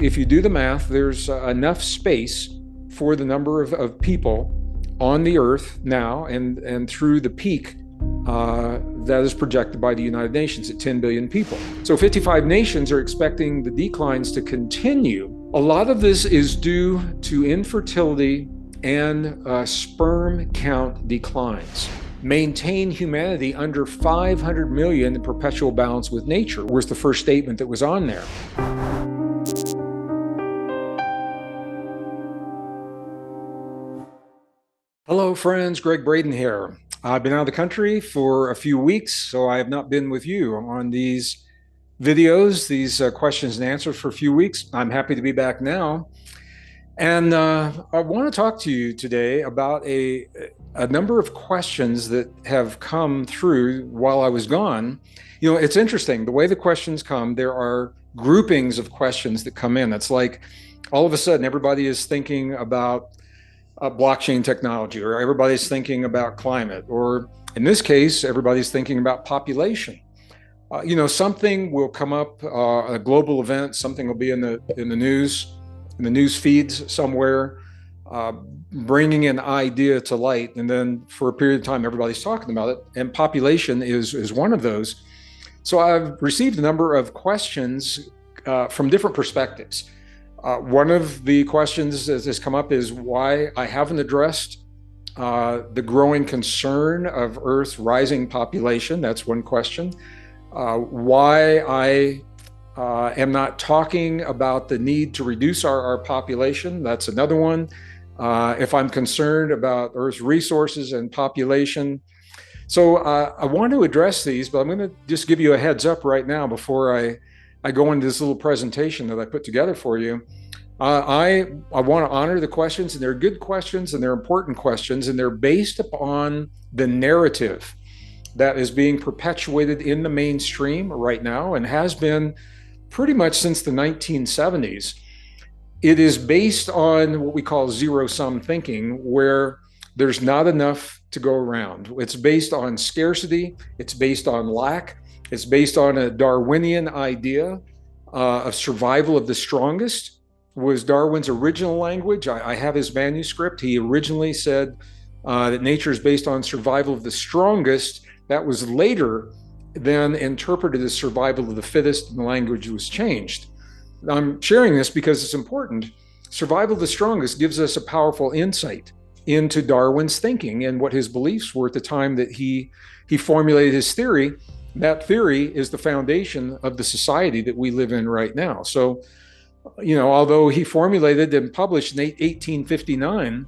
If you do the math, there's enough space for the number of people on the earth now and through the peak that is projected by the United Nations at 10 billion people. So 55 nations are expecting the declines to continue. A lot of this is due to infertility and sperm count declines. Maintain humanity under 500 million in perpetual balance with nature was the first statement that was on there. Hello friends, Gregg Braden here. I've been out of the country for a few weeks, so I have not been with you on these videos, these questions and answers for a few weeks. I'm happy to be back now. And I want to talk to you today about a number of questions that have come through while I was gone. You know, it's interesting, the way the questions come, there are groupings of questions that come in. It's like all of a sudden everybody is thinking about blockchain technology, or everybody's thinking about climate, or in this case, everybody's thinking about population. You know, something will come up, a global event, something will be in the news feeds somewhere, bringing an idea to light, and then for a period of time, everybody's talking about it, and population is one of those. So I've received a number of questions from different perspectives. One of the questions that has come up is why I haven't addressed the growing concern of Earth's rising population. That's one question. Why I am not talking about the need to reduce our population. That's another one. If I'm concerned about Earth's resources and population. So I want to address these, but I'm going to just give you a heads up right now before I go into this little presentation that I put together for you. I want to honor the questions, and they're good questions and they're important questions, and they're based upon the narrative that is being perpetuated in the mainstream right now and has been pretty much since the 1970s. It is based on what we call zero-sum thinking, where there's not enough to go around. It's based on scarcity, it's based on lack, it's based on a Darwinian idea of survival of the strongest. Was Darwin's original language. I have his manuscript. He originally said that nature is based on survival of the strongest. That was later then interpreted as survival of the fittest, and the language was changed. I'm sharing this because it's important. Survival of the strongest gives us a powerful insight into Darwin's thinking and what his beliefs were at the time that he formulated his theory. That theory is the foundation of the society that we live in right now. So, you know, although he formulated and published in 1859,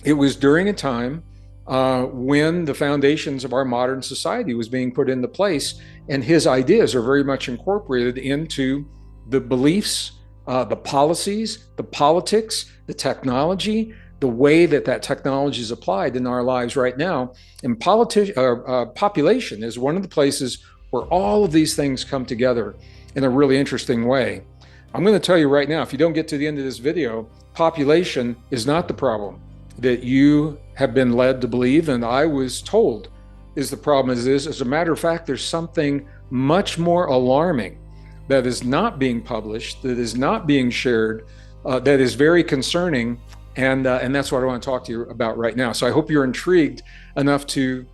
it was during a time when the foundations of our modern society was being put into place, and his ideas are very much incorporated into the beliefs, the policies, the politics, the technology, the way that technology is applied in our lives right now. And population is one of the places where all of these things come together in a really interesting way. I'm going to tell you right now, if you don't get to the end of this video, population is not the problem that you have been led to believe, and I was told is the problem. As a matter of fact, there's something much more alarming that is not being published, that is not being shared, that is very concerning, and that's what I want to talk to you about right now. So I hope you're intrigued enough to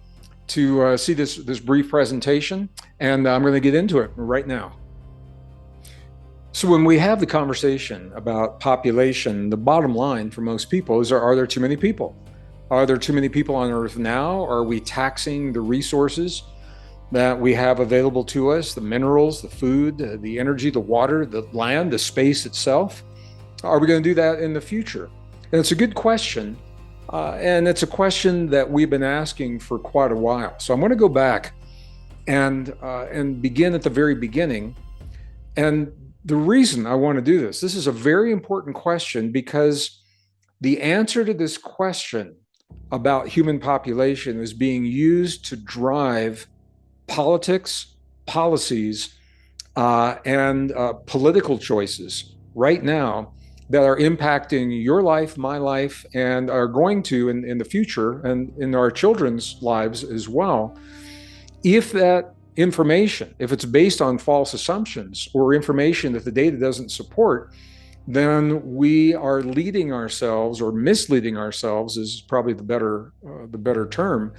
see this brief presentation, and I'm going to get into it right now. So when we have the conversation about population, the bottom line for most people is, are there too many people? Are there too many people on Earth now? Are we taxing the resources that we have available to us, the minerals, the food, the energy, the water, the land, the space itself? Are we going to do that in the future? And it's a good question, and it's a question that we've been asking for quite a while. So I'm going to go back and begin at the very beginning. And the reason I want to do this is a very important question, because the answer to this question about human population is being used to drive politics, policies, and political choices right now that are impacting your life, my life, and are going to in the future, and in our children's lives as well. If that information, if it's based on false assumptions or information that the data doesn't support, then we are leading ourselves, or misleading ourselves is probably the better term,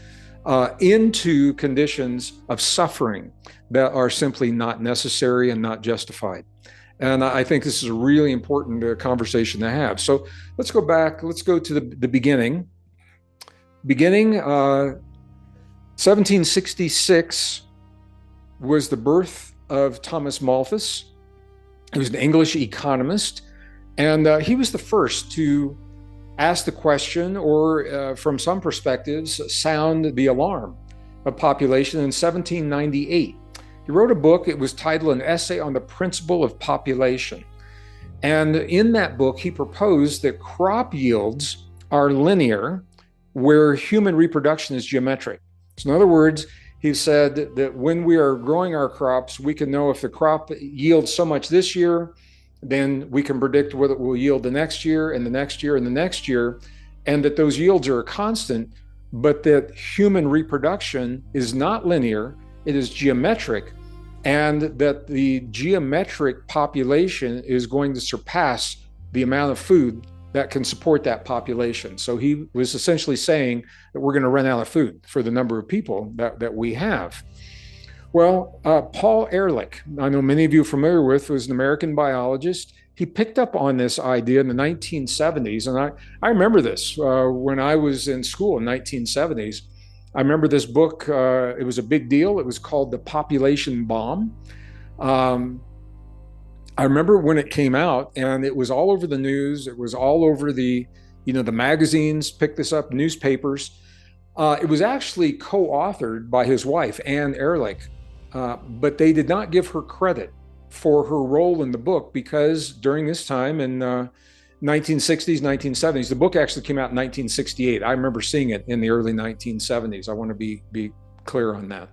into conditions of suffering that are simply not necessary and not justified. And I think this is a really important conversation to have. So let's go back. Let's go to the beginning. 1766 was the birth of Thomas Malthus. He was an English economist, and he was the first to ask the question, or from some perspectives, sound the alarm of population in 1798. He wrote a book. It was titled An Essay on the Principle of Population. And in that book, he proposed that crop yields are linear, where human reproduction is geometric. So in other words, he said that when we are growing our crops, we can know if the crop yields so much this year, then we can predict what it will yield the next year and the next year and the next year, and that those yields are a constant, but that human reproduction is not linear, it is geometric, and that the geometric population is going to surpass the amount of food that can support that population. So he was essentially saying that we're going to run out of food for the number of people that we have. Well, Paul Ehrlich, I know many of you are familiar with, was an American biologist. He picked up on this idea in the 1970s. And I remember this when I was in school in 1970s. I remember this book. It was a big deal. It was called The Population Bomb. I remember when it came out, and it was all over the news. It was all over the magazines picked this up, newspapers. It was actually co-authored by his wife, Anne Ehrlich, but they did not give her credit for her role in the book, because during this time in 1960s, 1970s, the book actually came out in 1968. I remember seeing it in the early 1970s. I want to be clear on that.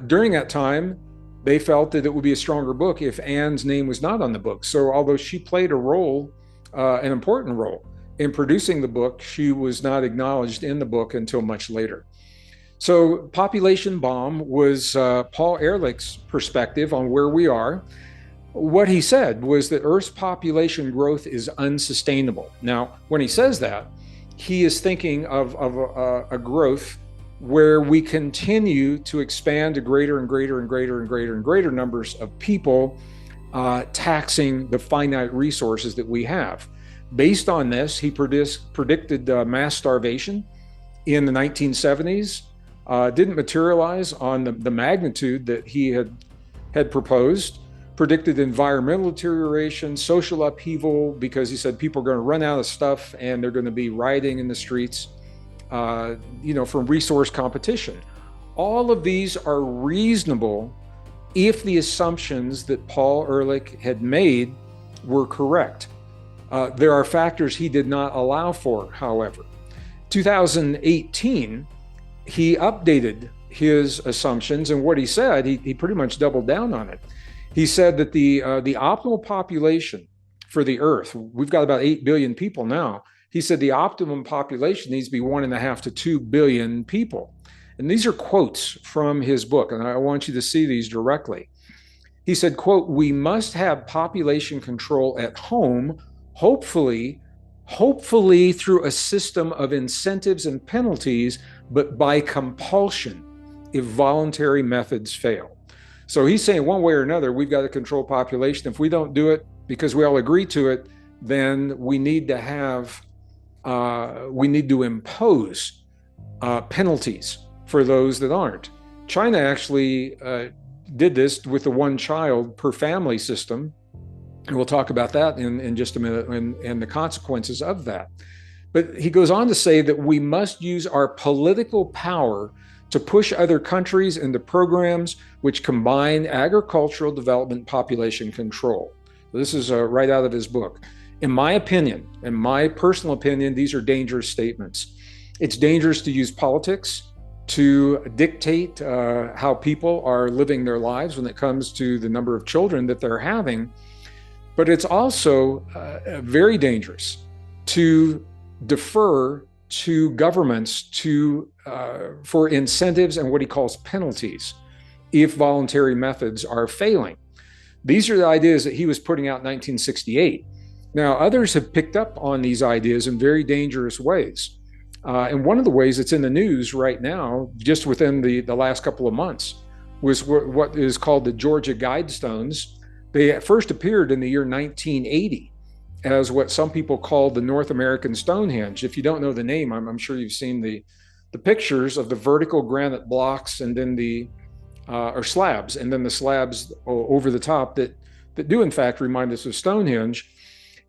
During that time, they felt that it would be a stronger book if Anne's name was not on the book. So although she played a role, an important role in producing the book, she was not acknowledged in the book until much later. So Population Bomb was Paul Ehrlich's perspective on where we are. What he said was that Earth's population growth is unsustainable. Now, when he says that, he is thinking of a growth where we continue to expand to greater and greater and greater and greater and greater numbers of people, taxing the finite resources that we have. Based on this, he predicted mass starvation in the 1970s. Didn't materialize on the magnitude that he had proposed. Predicted environmental deterioration, social upheaval, because he said people are going to run out of stuff and they're going to be rioting in the streets. From resource competition. All of these are reasonable if the assumptions that Paul Ehrlich had made were correct. There are factors he did not allow for, however. 2018, he updated his assumptions, and what he said, he pretty much doubled down on it. He said that the optimal population for the Earth, we've got about 8 billion people now. He said the optimum population needs to be 1.5 to 2 billion people. And these are quotes from his book, and I want you to see these directly. He said, quote, "We must have population control at home, hopefully through a system of incentives and penalties, but by compulsion if voluntary methods fail." So he's saying one way or another, we've got to control population. If we don't do it because we all agree to it, then we need to impose penalties for those that aren't. China actually did this with the one child per family system. And we'll talk about that in just a minute and the consequences of that. But he goes on to say that we must use our political power to push other countries into programs which combine agricultural development and population control. This is right out of his book. In my opinion, in my personal opinion, these are dangerous statements. It's dangerous to use politics to dictate how people are living their lives when it comes to the number of children that they're having. But it's also very dangerous to defer to governments for incentives and what he calls penalties. if voluntary methods are failing. These are the ideas that he was putting out in 1968. Now, others have picked up on these ideas in very dangerous ways. And one of the ways that's in the news right now, just within the last couple of months, was what is called the Georgia Guidestones. They first appeared in the year 1980 as what some people call the North American Stonehenge. If you don't know the name, I'm sure you've seen the pictures of the vertical granite blocks and then or slabs, and then the slabs over the top that do in fact remind us of Stonehenge.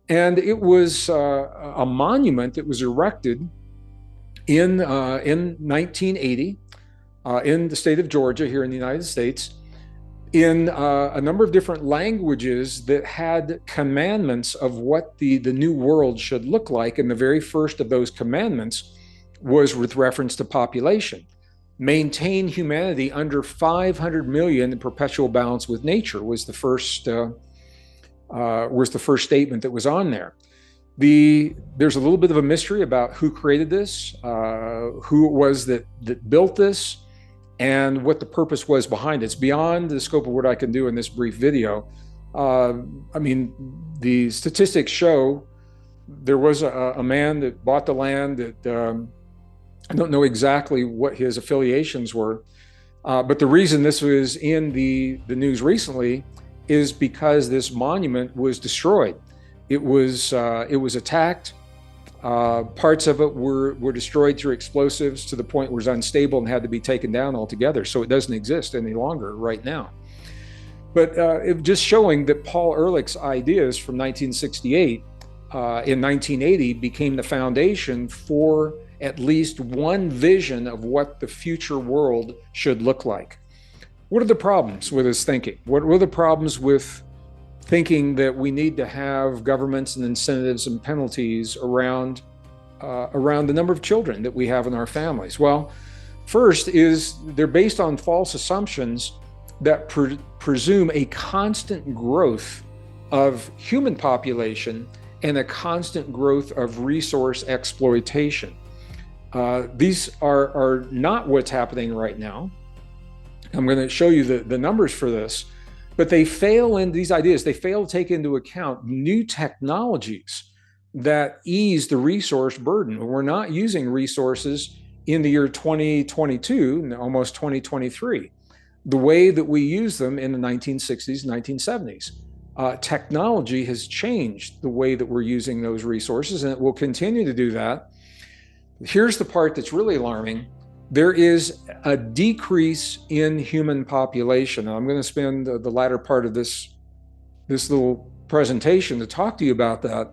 And it was a monument that was erected in 1980 in the state of Georgia here in the United States, in a number of different languages that had commandments of what the new world should look like. And the very first of those commandments was with reference to population. Maintain humanity under 500 million in perpetual balance with nature was the first statement that was on there. There's a little bit of a mystery about who created this, who it was that built this, and what the purpose was behind it. It's beyond the scope of what I can do in this brief video. I mean, the statistics show there was a man that bought the land that I don't know exactly what his affiliations were, but the reason this was in the news recently is because this monument was destroyed. It was attacked. Parts of it were destroyed through explosives to the point where it was unstable and had to be taken down altogether. So it doesn't exist any longer right now. But it just showing that Paul Ehrlich's ideas from 1968 in 1980 became the foundation for at least one vision of what the future world should look like. What are the problems with his thinking? What are the problems with thinking that we need to have governments and incentives and penalties around the number of children that we have in our families? Well, first is they're based on false assumptions that presume a constant growth of human population and a constant growth of resource exploitation. These are not what's happening right now. I'm going to show you the numbers for this, but they fail in these ideas. They fail to take into account new technologies that ease the resource burden. We're not using resources in the year 2022, almost 2023, the way that we use them in the 1960s, 1970s. Technology has changed the way that we're using those resources, and it will continue to do that. Here's the part that's really alarming. There is a decrease in human population. Now, I'm going to spend the latter part of this little presentation to talk to you about that.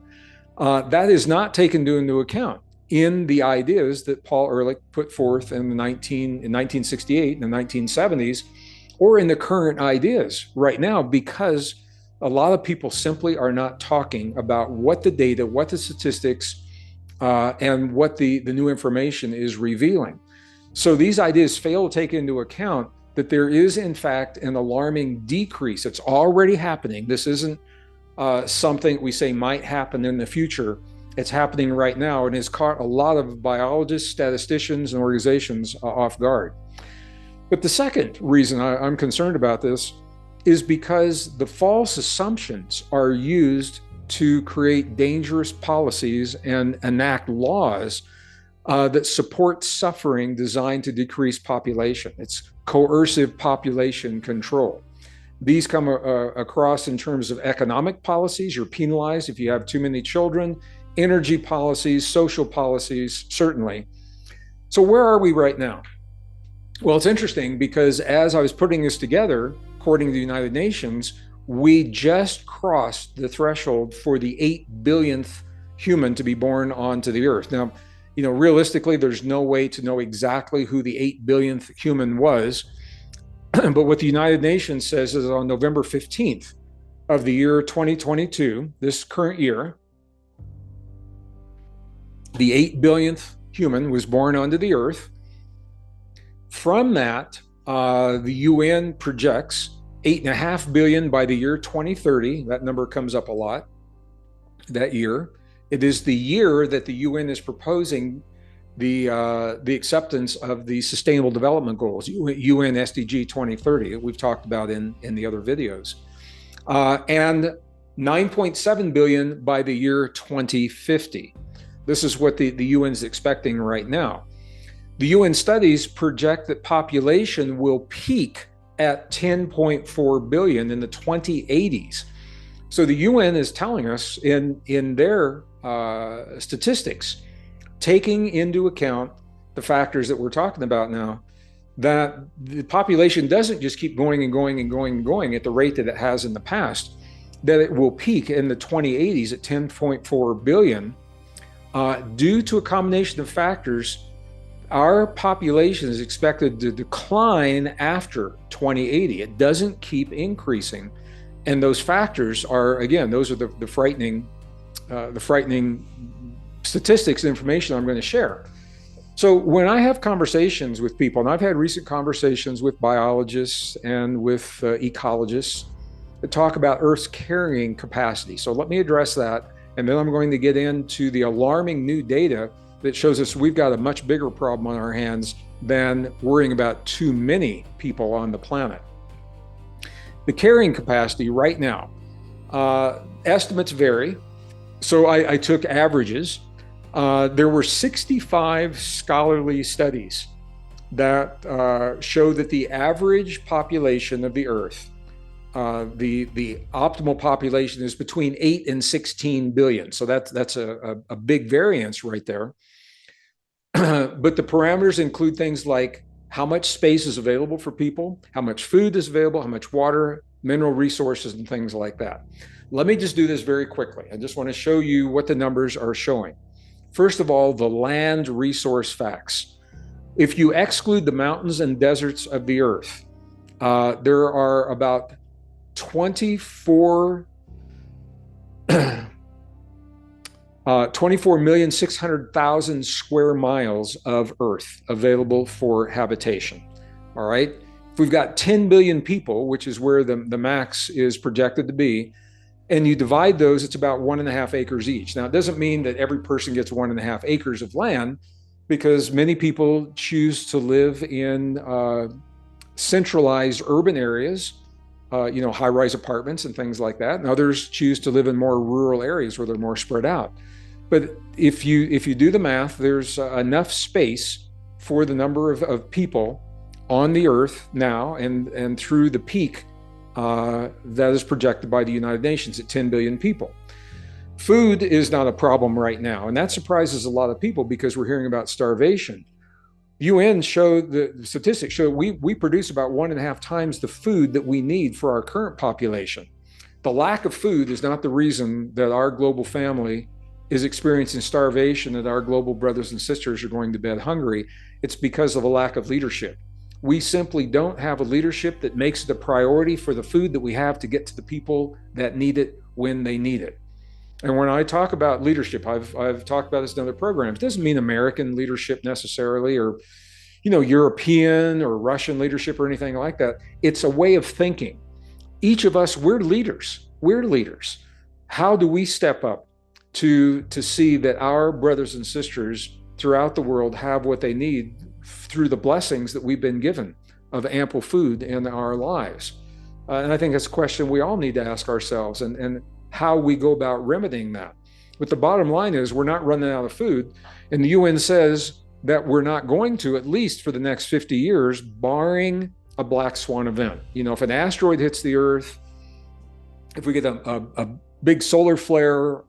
That is not taken into account in the ideas that Paul Ehrlich put forth in 1968 and the 1970s, or in the current ideas right now, because a lot of people simply are not talking about what the data, what the statistics, and what the new information is revealing. So these ideas fail to take into account that there is, in fact, an alarming decrease. It's already happening. This isn't something we say might happen in the future. It's happening right now, and it's caught a lot of biologists, statisticians, and organizations off guard. But the second reason I'm concerned about this is because the false assumptions are used to create dangerous policies and enact laws that support suffering designed to decrease population. It's coercive population control. These come across in terms of economic policies. You're penalized if you have too many children, energy policies, social policies, certainly. So where are we right now? Well, it's interesting because as I was putting this together, according to the United Nations, we just crossed the threshold for the 8 billionth human to be born onto the earth. Now, realistically, there's no way to know exactly who the 8 billionth human was. But what the United Nations says is on November 15th of the year 2022, this current year, the 8 billionth human was born onto the earth. From that, the UN projects 8.5 billion by the year 2030. That number comes up a lot that year. It is the year that the UN is proposing the acceptance of the Sustainable Development Goals, UN SDG 2030, that we've talked about in the other videos, and 9.7 billion by the year 2050. This is what the UN is expecting right now. The UN studies project that population will peak at 10.4 billion in the 2080s. So the UN is telling us in their statistics, taking into account the factors that we're talking about now, that the population doesn't just keep going and going and going and going at the rate that it has in the past, that it will peak in the 2080s at 10.4 billion due to a combination of factors. Our population is expected to decline after 2080. It doesn't keep increasing. And those factors are, again, those are the frightening statistics and information I'm going to share. So when I have conversations with people, and I've had recent conversations with biologists and with ecologists that talk about Earth's carrying capacity. So let me address that. And then I'm going to get into the alarming new data that shows us we've got a much bigger problem on our hands than worrying about too many people on the planet. The carrying capacity right now, estimates vary. So I took averages. There were 65 scholarly studies that show that the average population of the Earth, the optimal population, is between 8 and 16 billion. So that's a big variance right there. But the parameters include things like how much space is available for people, how much food is available, how much water, mineral resources, and things like that. Let me just do this very quickly. I just want to show you what the numbers are showing. First of all, the land resource facts. If you exclude the mountains and deserts of the Earth, there are about 24,600,000 square miles of Earth available for habitation. All right. If we've got 10 billion people, which is where the max is projected to be, and you divide those, it's about 1.5 acres each. Now, it doesn't mean that every person gets 1.5 acres of land, because many people choose to live in centralized urban areas, high-rise apartments and things like that. And others choose to live in more rural areas where they're more spread out. But if you do the math, there's enough space for the number of people on the Earth now and through the peak that is projected by the United Nations at 10 billion people. Food is not a problem right now, and that surprises a lot of people because we're hearing about starvation. UN the statistics show we produce about 1.5 times the food that we need for our current population. The lack of food is not the reason that our global family is experiencing starvation, that our global brothers and sisters are going to bed hungry. It's because of a lack of leadership. We simply don't have a leadership that makes it a priority for the food that we have to get to the people that need it when they need it. And when I talk about leadership, I've talked about this in other programs. It doesn't mean American leadership necessarily, or European or Russian leadership or anything like that. It's a way of thinking. Each of us, we're leaders. We're leaders. How do we step up to see that our brothers and sisters throughout the world have what they need through the blessings that we've been given of ample food in our lives? And I think that's a question we all need to ask ourselves, and how we go about remedying that. But the bottom line is we're not running out of food. And the UN says that we're not going to, at least for the next 50 years, barring a black swan event. If an asteroid hits the Earth, if we get a big solar flare,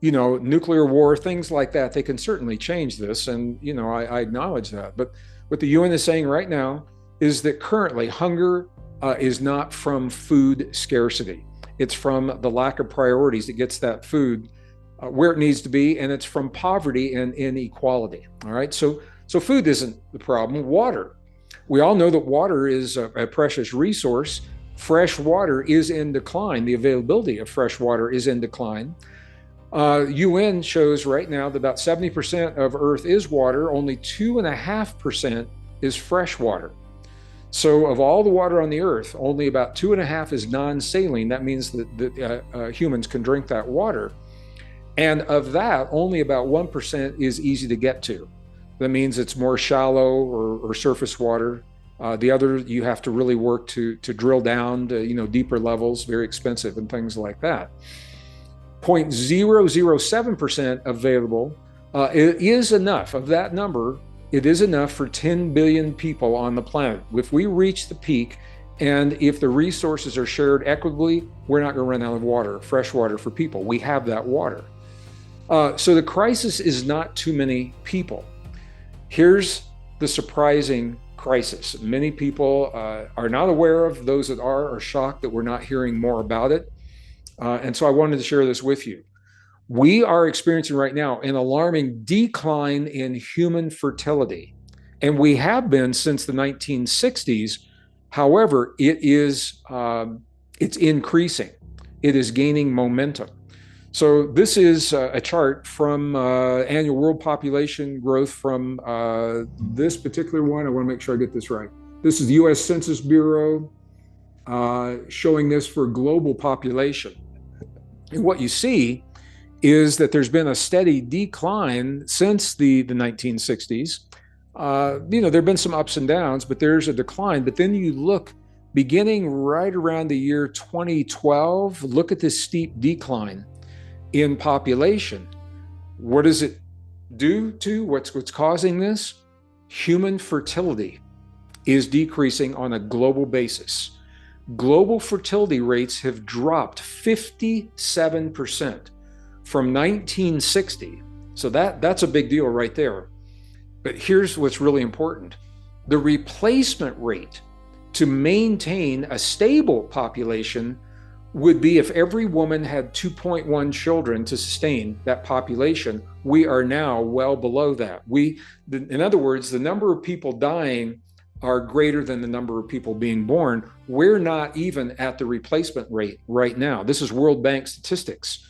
nuclear war, things like that, they can certainly change this. And, I acknowledge that. But what the UN is saying right now is that currently hunger is not from food scarcity. It's from the lack of priorities that gets that food where it needs to be, and it's from poverty and inequality. All right, so food isn't the problem. Water. We all know that water is a precious resource. Fresh water is in decline. The availability of fresh water is in decline. UN shows right now that about 70% of Earth is water. Only 2.5% is fresh water. So of all the water on the Earth, only about 2.5 is non-saline. That means that humans can drink that water. And of that, only about 1% is easy to get to. That means it's more shallow or surface water. The other, you have to really work to drill down to deeper levels, very expensive and things like that. 0.007% available it is enough of that number. It is enough for 10 billion people on the planet. If we reach the peak, and if the resources are shared equitably, we're not going to run out of water, fresh water for people. We have that water. So the crisis is not too many people. Here's the surprising crisis. Many people are not aware of. Those that are shocked that we're not hearing more about it. And so I wanted to share this with you. We are experiencing right now an alarming decline in human fertility. And we have been since the 1960s. However, it's increasing. It is gaining momentum. So this is a chart from annual world population growth from this particular one. I want to make sure I get this right. This is the U.S. Census Bureau showing this for global population. And what you see is that there's been a steady decline since the 1960s. There have been some ups and downs, but there's a decline. But then you look beginning right around the year 2012, look at this steep decline in population. What does it due to? What's causing this? Human fertility is decreasing on a global basis. Global fertility rates have dropped 57% from 1960. So that's a big deal right there. But here's what's really important. The replacement rate to maintain a stable population would be if every woman had 2.1 children to sustain that population. We are now well below that. In other words, the number of people dying are greater than the number of people being born. We're not even at the replacement rate right now. This is World Bank statistics.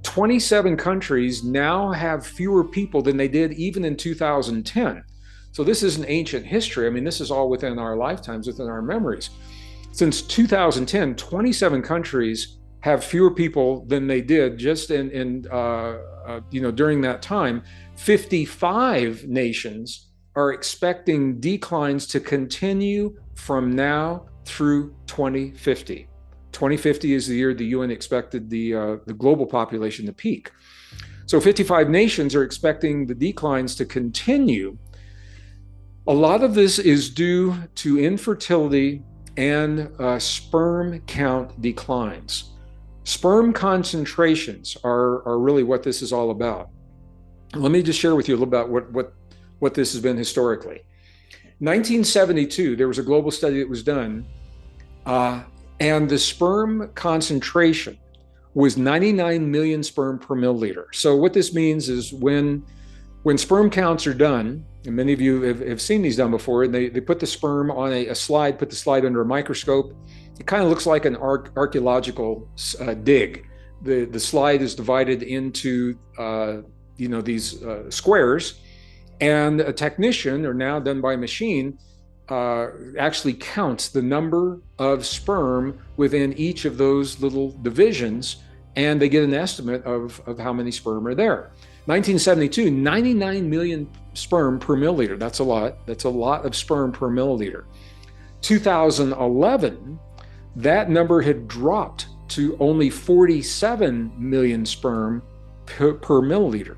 27 countries now have fewer people than they did even in 2010. So this isn't ancient history. I mean, this is all within our lifetimes, within our memories. Since 2010, 27 countries have fewer people than they did just during that time. 55 nations are expecting declines to continue from now through 2050. 2050 is the year the UN expected the global population to peak. So 55 nations are expecting the declines to continue. A lot of this is due to infertility and sperm count declines. Sperm concentrations are really what this is all about. Let me just share with you a little about what this has been historically. 1972, there was a global study that was done, and the sperm concentration was 99 million sperm per milliliter. So what this means is when sperm counts are done, and many of you have seen these done before, and they put the sperm on a slide, put the slide under a microscope. It kind of looks like an archaeological dig. The slide is divided into these squares, and a technician, or now done by machine, actually counts the number of sperm within each of those little divisions, and they get an estimate of how many sperm are there. 1972, 99 million sperm per milliliter. That's a lot. That's a lot of sperm per milliliter. 2011, that number had dropped to only 47 million sperm per milliliter.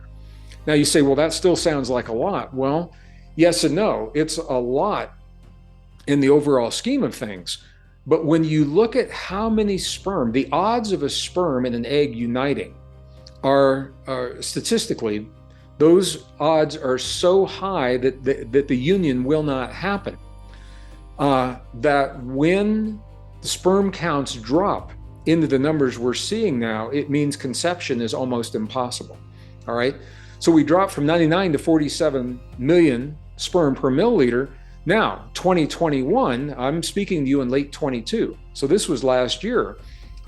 Now you say, well, that still sounds like a lot. Well, yes and no. It's a lot in the overall scheme of things. But when you look at how many sperm, the odds of a sperm and an egg uniting are statistically, those odds are so high that the union will not happen. That when the sperm counts drop into the numbers we're seeing now, it means conception is almost impossible. All right. So we dropped from 99 to 47 million sperm per milliliter. Now, 2021, I'm speaking to you in late 22. So this was last year.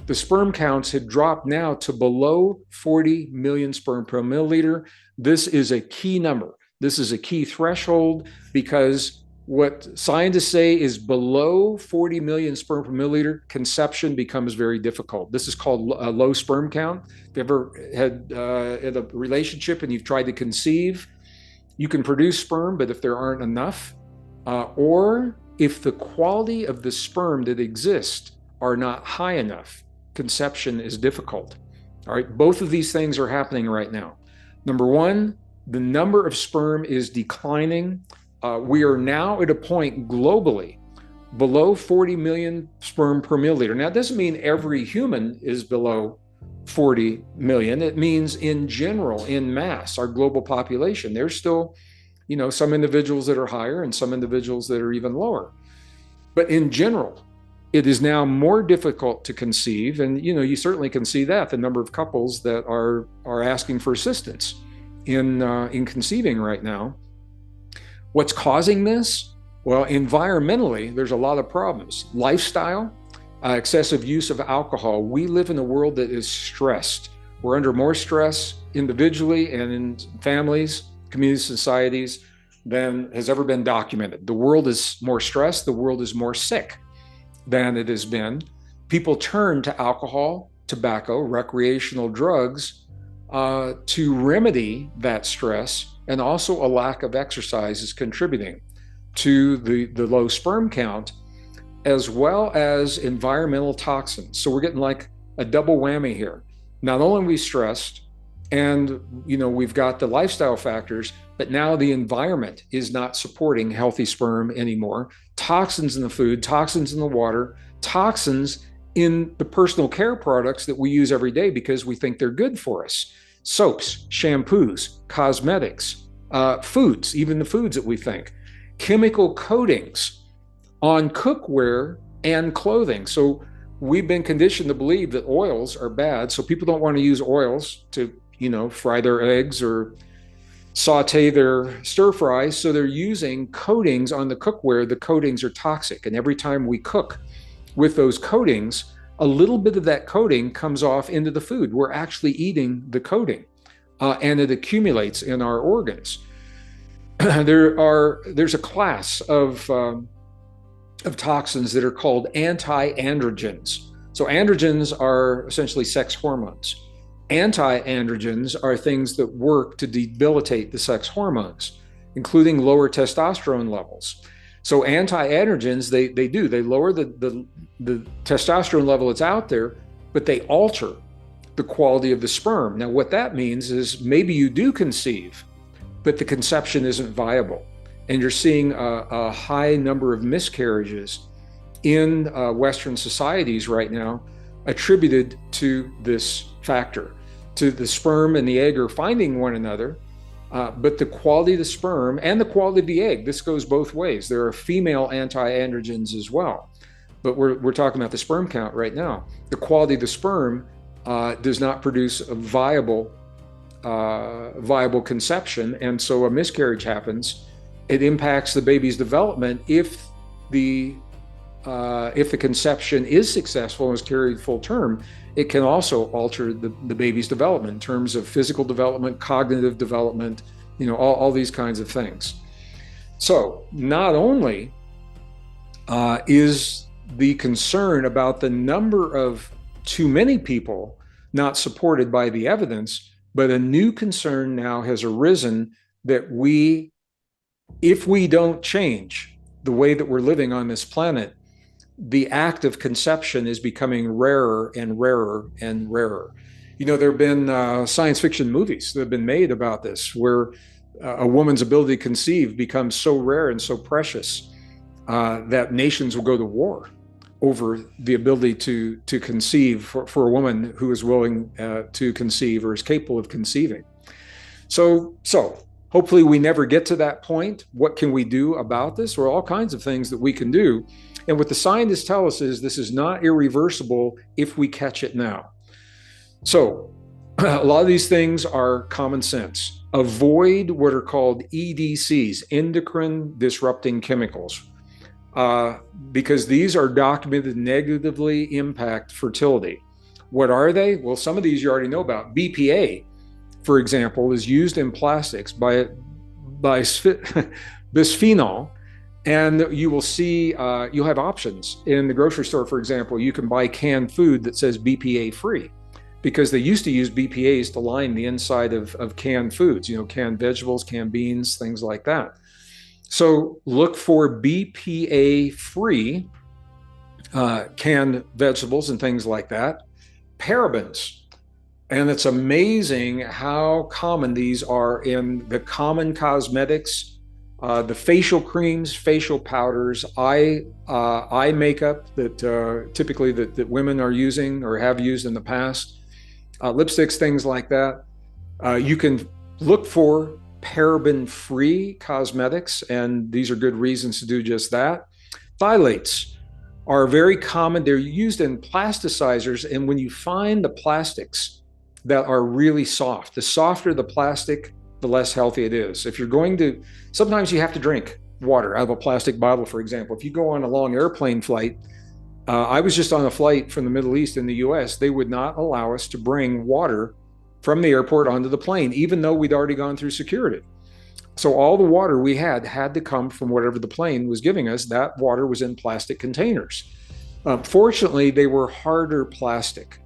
The sperm counts had dropped now to below 40 million sperm per milliliter. This is a key number. This is a key threshold, because what scientists say is below 40 million sperm per milliliter, conception becomes very difficult. This is called a low sperm count. If you ever had a relationship and you've tried to conceive you can produce sperm, but if there aren't enough, or if the quality of the sperm that exist are not high enough, conception is difficult. All right, both of these things are happening right now. Number one, the number of sperm is declining. We are now at a point globally below 40 million sperm per milliliter. Now, it doesn't mean every human is below 40 million. It means in general, in mass, our global population, there's still, some individuals that are higher and some individuals that are even lower. But in general, it is now more difficult to conceive. And, you certainly can see that the number of couples that are asking for assistance in conceiving right now. What's causing this? Well, environmentally, there's a lot of problems. Lifestyle, excessive use of alcohol. We live in a world that is stressed. We're under more stress individually and in families, community societies than has ever been documented. The world is more stressed. The world is more sick than it has been. People turn to alcohol, tobacco, recreational drugs to remedy that stress, and also a lack of exercise is contributing to the low sperm count, as well as environmental toxins. So we're getting like a double whammy here. Not only are we stressed and we've got the lifestyle factors, but now the environment is not supporting healthy sperm anymore. Toxins in the food, toxins in the water, toxins in the personal care products that we use every day because we think they're good for us. Soaps, shampoos, cosmetics, foods, even the foods that we think. Chemical coatings on cookware and clothing. So we've been conditioned to believe that oils are bad. So people don't want to use oils to, fry their eggs or saute their stir fries. So they're using coatings on the cookware. The coatings are toxic. And every time we cook with those coatings, a little bit of that coating comes off into the food. We're actually eating the coating and it accumulates in our organs. There's a class of toxins that are called anti-androgens. So androgens are essentially sex hormones. Anti-androgens are things that work to debilitate the sex hormones, including lower testosterone levels. So anti-androgens, they lower the testosterone level that's out there, but they alter the quality of the sperm. Now, what that means is maybe you do conceive, but the conception isn't viable. And you're seeing a high number of miscarriages in Western societies right now attributed to this factor, to the sperm and the egg are finding one another, but the quality of the sperm and the quality of the egg, this goes both ways. There are female anti-androgens as well, but we're talking about the sperm count right now. The quality of the sperm does not produce a viable conception, and so a miscarriage happens. It impacts the baby's development if the conception is successful and is carried full term. It can also alter the baby's development in terms of physical development, cognitive development, all these kinds of things. So not only is the concern about the number of too many people not supported by the evidence, but a new concern now has arisen that if we don't change the way that we're living on this planet, the act of conception is becoming rarer and rarer and rarer. There have been science fiction movies that have been made about this, where a woman's ability to conceive becomes so rare and so precious that nations will go to war over the ability to conceive for a woman who is willing to conceive or is capable of conceiving. So hopefully we never get to that point. What can we do about this? There are all kinds of things that we can do. And what the scientists tell us is this is not irreversible if we catch it now. So a lot of these things are common sense. Avoid what are called EDCs, endocrine disrupting chemicals, because these are documented negatively impact fertility. What are they? Well, some of these you already know about. BPA, for example, is used in plastics by bisphenol. And you will see, you'll have options in the grocery store, for example. You can buy canned food that says BPA free. because they used to use BPAs to line the inside of canned foods, canned vegetables, canned beans, things like that. So look for BPA free canned vegetables and things like that. Parabens. And it's amazing how common these are in the common cosmetics, the facial creams, facial powders, eye makeup that typically that women are using or have used in the past, lipsticks, things like that. You can look for paraben-free cosmetics, and these are good reasons to do just that. Phthalates are very common. They're used in plasticizers, and when you find the plastics that are really soft, the softer the plastic, the less healthy it is. If you're going to, sometimes you have to drink water out of a plastic bottle, for example. If you go on a long airplane flight, I was just on a flight from the Middle East in the US, they would not allow us to bring water from the airport onto the plane, even though we'd already gone through security. So all the water we had to come from whatever the plane was giving us. That water was in plastic containers. Fortunately, they were harder plastic.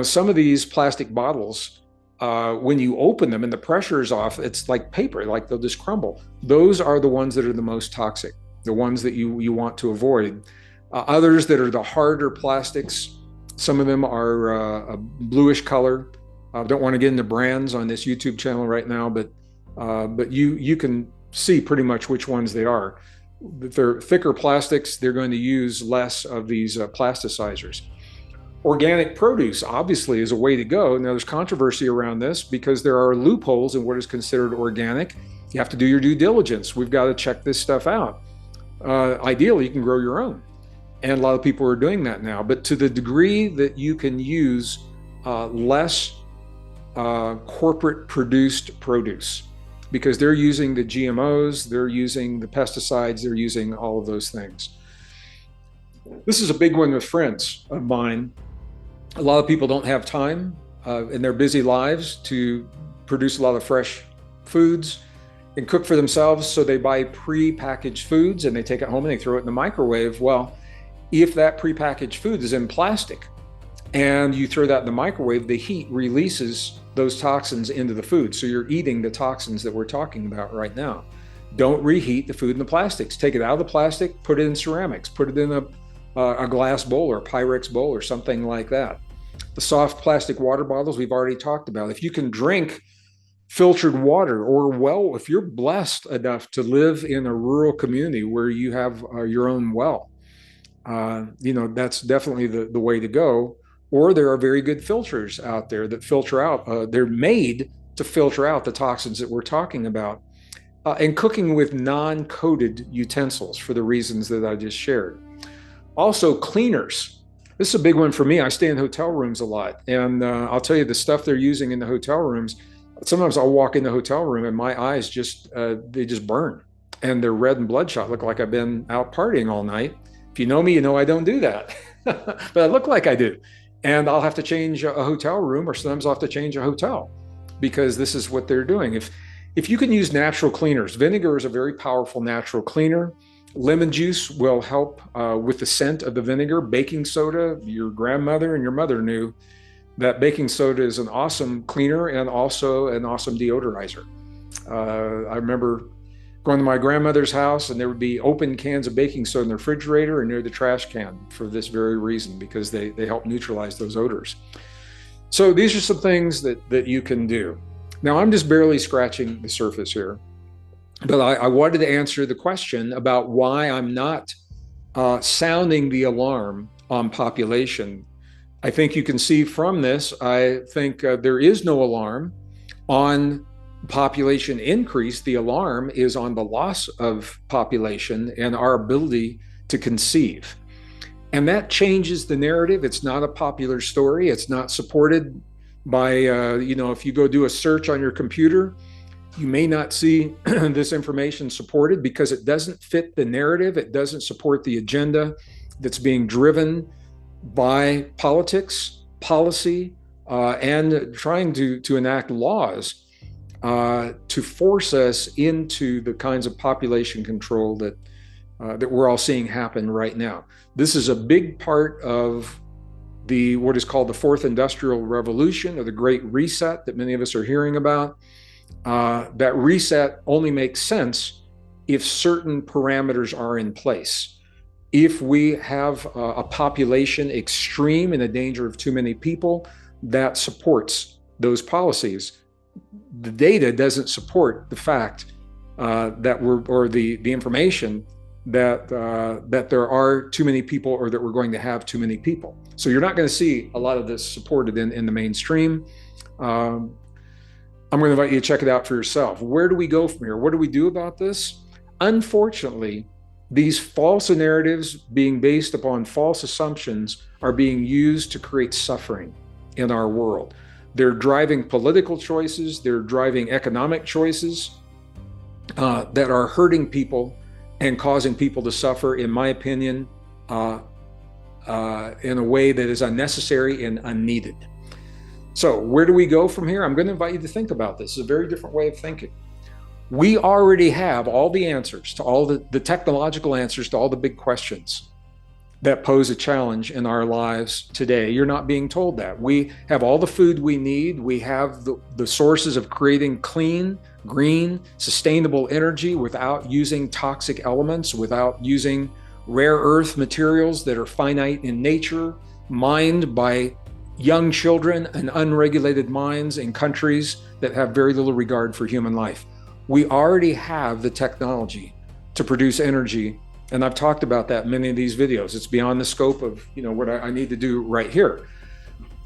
Some of these plastic bottles, when you open them and the pressure is off, it's like paper, like they'll just crumble. Those are the ones that are the most toxic, the ones that you want to avoid. Others that are the harder plastics, some of them are a bluish color. I don't want to get into brands on this YouTube channel right now, but you can see pretty much which ones they are. If they're thicker plastics, they're going to use less of these plasticizers. Organic produce obviously is a way to go. Now there's controversy around this because there are loopholes in what is considered organic. You have to do your due diligence. We've got to check this stuff out. Ideally, you can grow your own. And a lot of people are doing that now. But to the degree that you can use less corporate produced produce, because they're using the GMOs, they're using the pesticides, they're using all of those things. This is a big one with friends of mine. A lot of people don't have time in their busy lives to produce a lot of fresh foods and cook for themselves. So they buy pre-packaged foods and they take it home and they throw it in the microwave. Well, if that pre-packaged food is in plastic and you throw that in the microwave, the heat releases those toxins into the food. So you're eating the toxins that we're talking about right now. Don't reheat the food in the plastics. Take it out of the plastic, put it in ceramics, put it in a glass bowl or a Pyrex bowl or something like that. The soft plastic water bottles we've already talked about. If you can drink filtered water, or if you're blessed enough to live in a rural community where you have your own well, that's definitely the way to go. Or there are very good filters out there that filter out, they're made to filter out the toxins that we're talking about. And cooking with non-coated utensils for the reasons that I just shared. Also, cleaners. This is a big one for me. I stay in hotel rooms a lot. And I'll tell you, the stuff they're using in the hotel rooms, sometimes I'll walk in the hotel room and my eyes they just burn. And they're red and bloodshot, look like I've been out partying all night. If you know me, you know I don't do that. But I look like I do. And I'll have to change a hotel room, or sometimes I'll have to change a hotel because this is what they're doing. If you can use natural cleaners, vinegar is a very powerful natural cleaner. Lemon juice will help with the scent of the vinegar. Baking soda, your grandmother and your mother knew that baking soda is an awesome cleaner and also an awesome deodorizer. I remember going to my grandmother's house and there would be open cans of baking soda in the refrigerator and near the trash can for this very reason, because they help neutralize those odors. So these are some things that you can do. Now, I'm just barely scratching the surface here, but I wanted to answer the question about why I'm not sounding the alarm on population. I think you can see from this, I think there is no alarm on population increase. The alarm is on the loss of population and our ability to conceive. And that changes the narrative. It's not a popular story. It's not supported by, if you go do a search on your computer, you may not see this information supported because it doesn't fit the narrative. It doesn't support the agenda that's being driven by politics, policy, and trying to enact laws to force us into the kinds of population control that we're all seeing happen right now. This is a big part of what is called the Fourth Industrial Revolution, or the Great Reset that many of us are hearing about. That reset only makes sense if certain parameters are in place. If we have a population extreme in the danger of too many people, that supports those policies. The data doesn't support the fact the information that there are too many people, or that we're going to have too many people. So you're not going to see a lot of this supported in the mainstream. I'm going to invite you to check it out for yourself. Where do we go from here? What do we do about this? Unfortunately, these false narratives, being based upon false assumptions, are being used to create suffering in our world. They're driving political choices, they're driving economic choices that are hurting people and causing people to suffer, in my opinion, in a way that is unnecessary and unneeded. So where do we go from here? I'm going to invite you to think about this. It's a very different way of thinking. We already have all the answers to all the technological answers to all the big questions that pose a challenge in our lives today. You're not being told that. We have all the food we need. We have the sources of creating clean, green, sustainable energy without using toxic elements, without using rare earth materials that are finite in nature, mined by young children and unregulated minds in countries that have very little regard for human life. We already have the technology to produce energy, and I've talked about that in many of these videos. It's beyond the scope of what I need to do right here.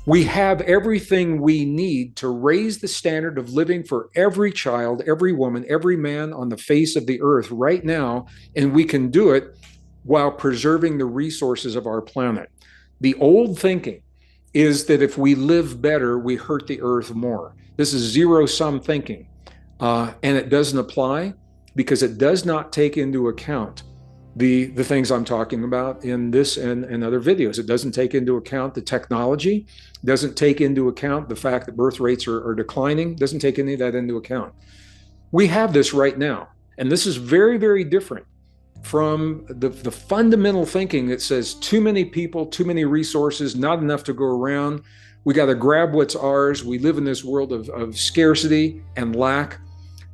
We have everything we need to raise the standard of living for every child, every woman, every man on the face of the earth right now, and we can do it while preserving the resources of our planet. The old thinking is that if we live better, we hurt the earth more. This is zero-sum thinking, and it doesn't apply because it does not take into account the things I'm talking about in this and other videos. It doesn't take into account the technology, doesn't take into account the fact that birth rates are declining, doesn't take any of that into account. We have this right now, and this is very, very different from the fundamental thinking that says too many people, too many resources, not enough to go around. We got to grab what's ours. We live in this world of scarcity and lack,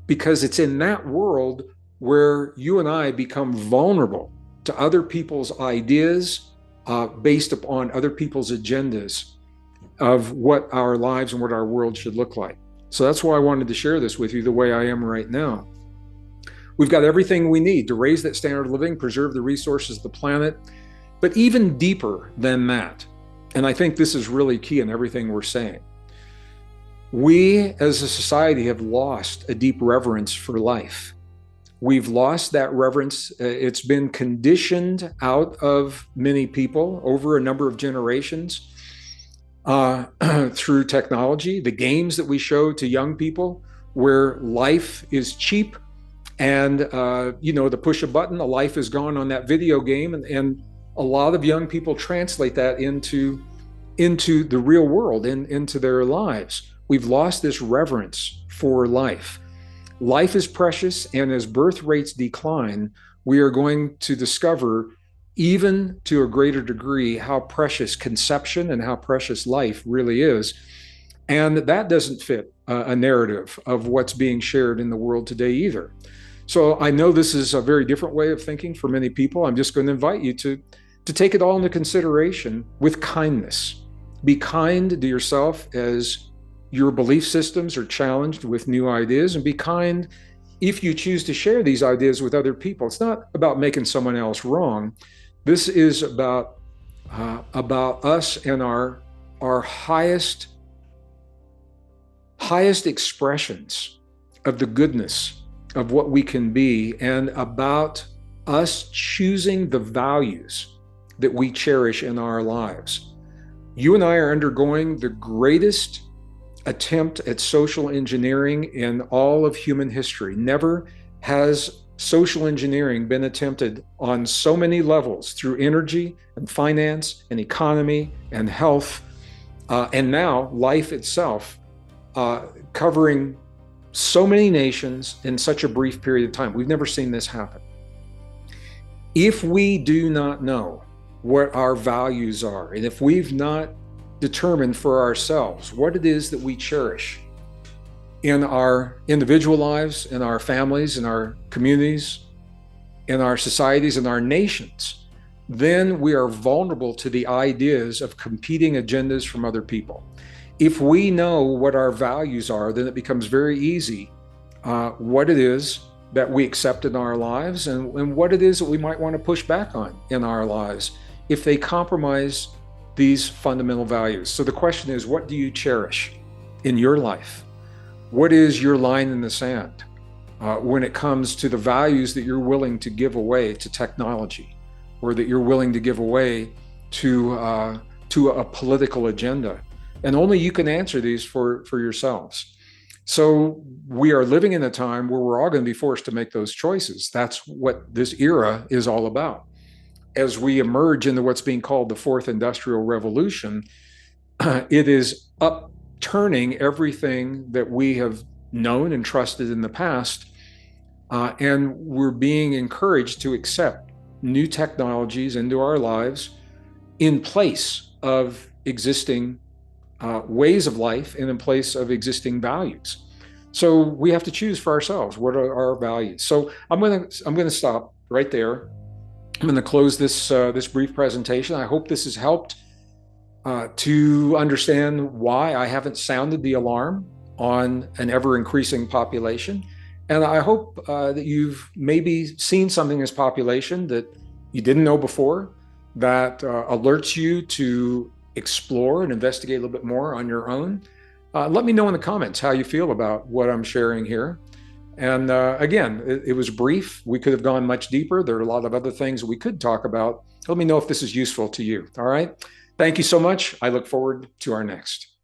because it's in that world where you and I become vulnerable to other people's ideas based upon other people's agendas of what our lives and what our world should look like. So that's why I wanted to share this with you the way I am right now. We've got everything we need to raise that standard of living, preserve the resources of the planet, but even deeper than that, and I think this is really key in everything we're saying, we as a society have lost a deep reverence for life. We've lost that reverence. It's been conditioned out of many people over a number of generations through technology, the games that we show to young people where life is cheap. And, the push a button, a life is gone on that video game. And a lot of young people translate that into the real world, into their lives. We've lost this reverence for life. Life is precious, and as birth rates decline, we are going to discover, even to a greater degree, how precious conception and how precious life really is. And that doesn't fit a narrative of what's being shared in the world today either. So I know this is a very different way of thinking for many people. I'm just going to invite you to take it all into consideration with kindness. Be kind to yourself as your belief systems are challenged with new ideas, and be kind if you choose to share these ideas with other people. It's not about making someone else wrong. This is about us and our highest expressions of the goodness of what we can be, and about us choosing the values that we cherish in our lives. You and I are undergoing the greatest attempt at social engineering in all of human history. Never has social engineering been attempted on so many levels, through energy and finance and economy and health, and now life itself, covering so many nations in such a brief period of time. We've never seen this happen. If we do not know what our values are, and if we've not determine for ourselves what it is that we cherish in our individual lives, in our families, in our communities, in our societies, in our nations, then we are vulnerable to the ideas of competing agendas from other people. If we know what our values are, then it becomes very easy what it is that we accept in our lives and what it is that we might want to push back on in our lives if they compromise these fundamental values. So the question is, what do you cherish in your life? What is your line in the sand when it comes to the values that you're willing to give away to technology, or that you're willing to give away to a political agenda? And only you can answer these for yourselves. So we are living in a time where we're all going to be forced to make those choices. That's what this era is all about. As we emerge into what's being called the fourth industrial revolution, it is upturning everything that we have known and trusted in the past. And we're being encouraged to accept new technologies into our lives in place of existing ways of life and in place of existing values. So we have to choose for ourselves what are our values. So I'm going to stop right there. I'm going to close this brief presentation. I hope this has helped to understand why I haven't sounded the alarm on an ever increasing population. And I hope that you've maybe seen something in this population that you didn't know before, that alerts you to explore and investigate a little bit more on your own. Let me know in the comments how you feel about what I'm sharing here. And again, it was brief. We could have gone much deeper. There are a lot of other things we could talk about. Let me know if this is useful to you. All right. Thank you so much. I look forward to our next.